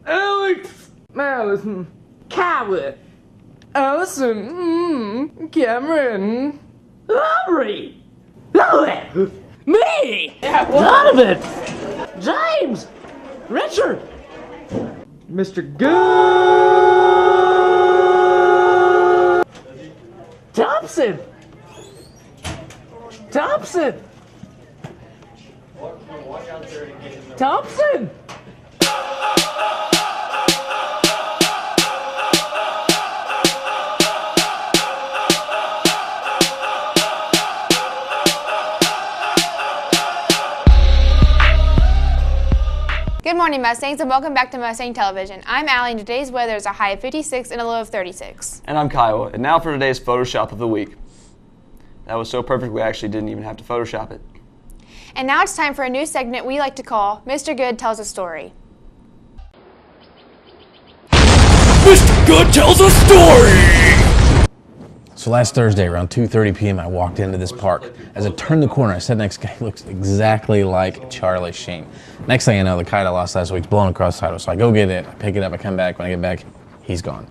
Alex, Allison, Kiowa, Allison, Cameron, Aubrey, me, Donovan, James, Richard, Mr. Good, Thompson, Thompson. Good morning, Mustangs, and welcome back to Mustang Television. I'm Aly, and today's weather is a high of 56 and a low of 36. And I'm Kiowa, and now for today's Photoshop of the week. That was so perfect we actually didn't even have to Photoshop it. And now it's time for a new segment we like to call Mr. Good Tells a Story. Mr. Good Tells a Story! So last Thursday around 2:30 p.m. I walked into this park. As I turned the corner, I sat next to a guy who looks exactly like Charlie Sheen. Next thing I know, the kite I lost last week's blown across the highway. So I go get it, I pick it up, I come back. When I get back, he's gone.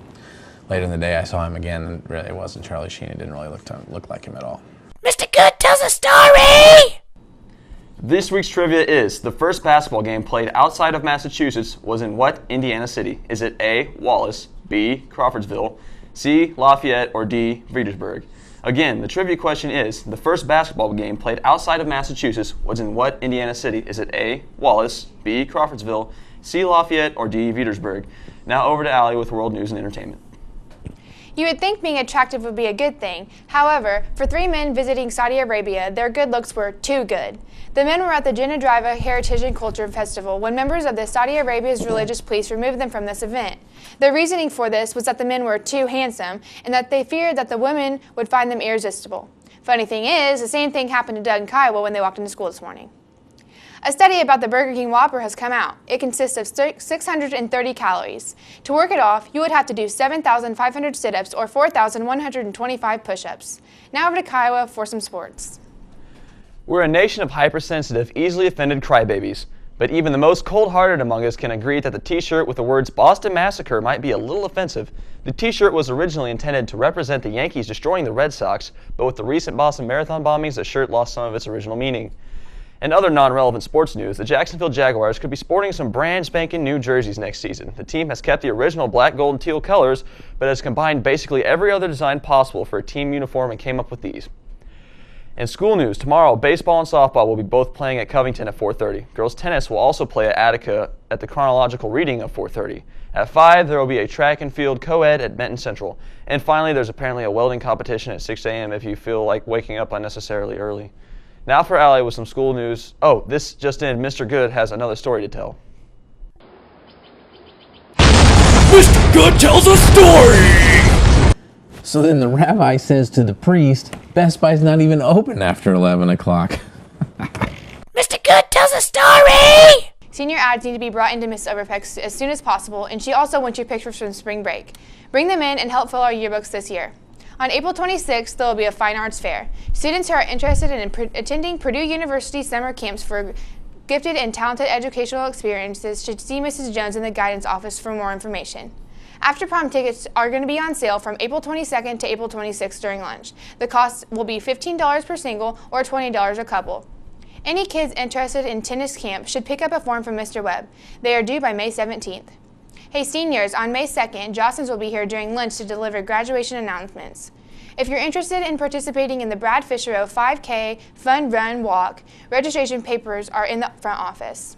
Later in the day, I saw him again, and really it wasn't Charlie Sheen. It didn't really look like him at all. Mr. Good Tells a Story! This week's trivia is, the first basketball game played outside of Massachusetts was in what Indiana city? Is it A, Wallace, B, Crawfordsville, C, Lafayette, or D, Petersburg? Again, the trivia question is, the first basketball game played outside of Massachusetts was in what Indiana city? Is it A, Wallace, B, Crawfordsville, C, Lafayette, or D, Petersburg? Now over to Aly with World News and Entertainment. You would think being attractive would be a good thing. However, for 3 men visiting Saudi Arabia, their good looks were too good. The men were at the Jeddah Driva Heritage and Culture Festival when members of the Saudi Arabia's religious police removed them from this event. The reasoning for this was that the men were too handsome and that they feared that the women would find them irresistible. Funny thing is, the same thing happened to Doug and Kiowa when they walked into school this morning. A study about the Burger King Whopper has come out. It consists of 630 calories. To work it off, you would have to do 7,500 sit-ups or 4,125 push-ups. Now over to Kiowa for some sports. We're a nation of hypersensitive, easily offended crybabies. But even the most cold-hearted among us can agree that the t-shirt with the words Boston Massacre might be a little offensive. The t-shirt was originally intended to represent the Yankees destroying the Red Sox, but with the recent Boston Marathon bombings, the shirt lost some of its original meaning. In other non-relevant sports news, the Jacksonville Jaguars could be sporting some brand spanking new jerseys next season. The team has kept the original black, gold, and teal colors, but has combined basically every other design possible for a team uniform and came up with these. In school news, tomorrow, baseball and softball will be both playing at Covington at 4:30. Girls tennis will also play at Attica at the chronological reading of 4:30. At 5, there will be a track and field co-ed at Benton Central. And finally, there's apparently a welding competition at 6 a.m. if you feel like waking up unnecessarily early. Now for Aly with some school news. Oh, this just in, Mr. Good has another story to tell. Mr. Good Tells a Story! So then the rabbi says to the priest, Best Buy's not even open after 11 o'clock. Mr. Good Tells a Story! Senior ads need to be brought into Miss Overpeck as soon as possible, and she also wants your pictures from spring break. Bring them in and help fill our yearbooks this year. On April 26th, there will be a fine arts fair. Students who are interested in attending Purdue University summer camps for gifted and talented educational experiences should see Mrs. Jones in the guidance office for more information. After prom tickets are going to be on sale from April 22nd to April 26th during lunch. The cost will be $15 per single or $20 a couple. Any kids interested in tennis camp should pick up a form from Mr. Webb. They are due by May 17th. Hey seniors, on May 2nd, Jostens will be here during lunch to deliver graduation announcements. If you're interested in participating in the Brad Fischerow 5K Fun Run Walk, registration papers are in the front office.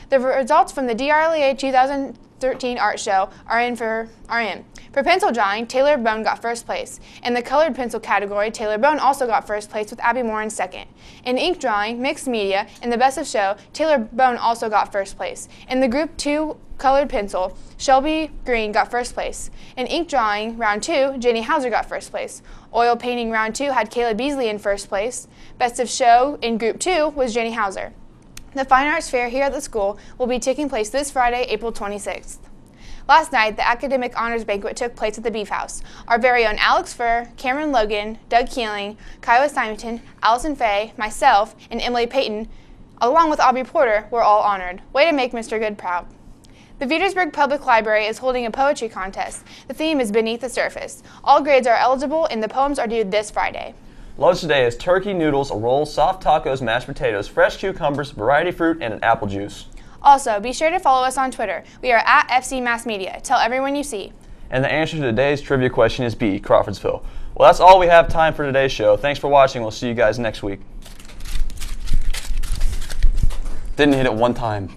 The results from the DRLEA 2013 art show are in. For pencil drawing, Taylor Bone got first place. In the colored pencil category, Taylor Bone also got first place with Abby Moore in second. In ink drawing, mixed media, and the best of show, Taylor Bone also got first place. In the group 2 colored pencil, Shelby Green got first place. In ink drawing, round 2, Jenny Hauser got first place. Oil painting round 2 had Kayla Beasley in first place. Best of show in group 2 was Jenny Hauser. The Fine Arts Fair here at the school will be taking place this Friday, April 26th. Last night, the Academic Honors Banquet took place at the Beef House. Our very own Alex Furr, Cameron Logan, Doug Keeling, Kiowa Simonton, Allison Fay, myself, and Emily Payton, along with Aubrey Porter, were all honored. Way to make Mr. Good proud. The Petersburg Public Library is holding a poetry contest. The theme is Beneath the Surface. All grades are eligible and the poems are due this Friday. Lunch today is turkey, noodles, a roll, soft tacos, mashed potatoes, fresh cucumbers, variety fruit, and an apple juice. Also, be sure to follow us on Twitter. We are at FC Mass Media. Tell everyone you see. And the answer to today's trivia question is B, Crawfordsville. Well, that's all we have time for today's show. Thanks for watching. We'll see you guys next week. Didn't hit it one time.